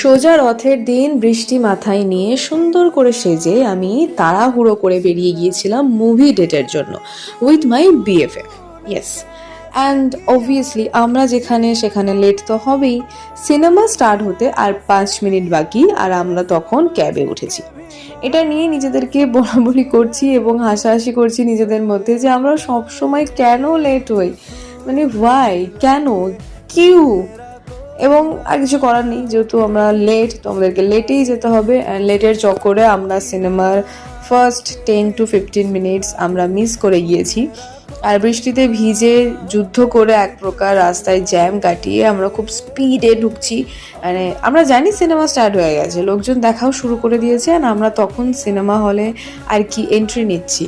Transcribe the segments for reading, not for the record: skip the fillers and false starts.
সোজা রথের দিন বৃষ্টি মাথায় নিয়ে সুন্দর করে সেজে আমি তাড়াহুড়ো করে বেরিয়ে গিয়েছিলাম মুভি ডেটের জন্য with my BFF. Yes, and obviously আমরা যেখানে সেখানে লেট তো হবেই। সিনেমা স্টার্ট হতে আর 5 মিনিট বাকি, আর আমরা তখন ক্যাবে উঠেছি। এটা নিয়ে নিজেদেরকে বলাবলি করছি এবং হাসাহাসি করছি নিজেদের মধ্যে যে আমরা সব সময় কেন লেট হই, মানে ওয়াই, কেন, কিউ। এবং আর কিছু করার নেই, যেহেতু আমরা লেট তো আমাদেরকে লেটেই যেতে হবে। অ্যান্ড লেটের চক্করে আমরা সিনেমার ফার্স্ট 10 to 15 মিনিটস আমরা মিস করে গিয়েছি। আর বৃষ্টিতে ভিজে যুদ্ধ করে এক প্রকার রাস্তায় জ্যাম কাটিয়ে আমরা খুব স্পিডে ঢুকছি। মানে আমরা জানি সিনেমা স্টার্ট হয়ে গেছে, লোকজন দেখাও শুরু করে দিয়েছে, আর আমরা তখন সিনেমা হলে আর কি এন্ট্রি নিচ্ছি,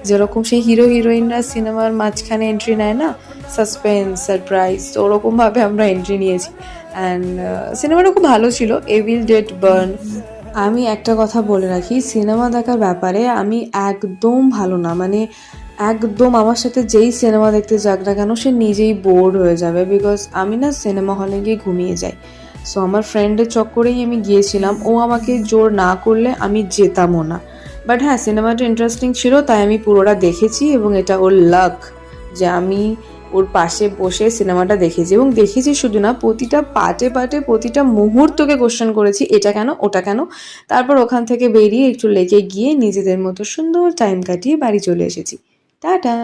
যেরকম সেই হিরো হিরোইনরা সিনেমার মাঝখানে এন্ট্রি নেয় না, সাসপেন্স, সারপ্রাইজ, তো ওরকমভাবে আমরা এন্ট্রি নিয়েছি। অ্যান্ড সিনেমাটা খুব ভালো ছিল, এভিল ডেড বার্ন। আমি একটা কথা বলে রাখি, সিনেমা দেখার ব্যাপারে আমি একদম ভালো না, মানে একদম আমার সাথে যেই সিনেমা দেখতে যাক না কেন সে নিজেই বোর্ড হয়ে যাবে, বিকজ আমি না সিনেমা হলে গিয়ে ঘুমিয়ে যাই। সো আমার ফ্রেন্ডের চক্করেই আমি গিয়েছিলাম, ও আমাকে জোর না করলে আমি যেতামও না। বাট হ্যাঁ, সিনেমাটা ইন্টারেস্টিং ছিল, তাই আমি পুরোটা দেখেছি এবং এটা ওর লাক যে আমি ওর পাশে বসে সিনেমাটা দেখেছি। এবং দেখেছি শুধু না, প্রতিটা পার্টে পার্টে প্রতিটা মুহূর্তকে কোশ্চেন করেছি, এটা কেন, ওটা কেন। তারপর ওখান থেকে বেরিয়ে একটু লেকে গিয়ে নিজেদের মতো সুন্দর টাইম কাটিয়ে বাড়ি চলে এসেছি। টাটা।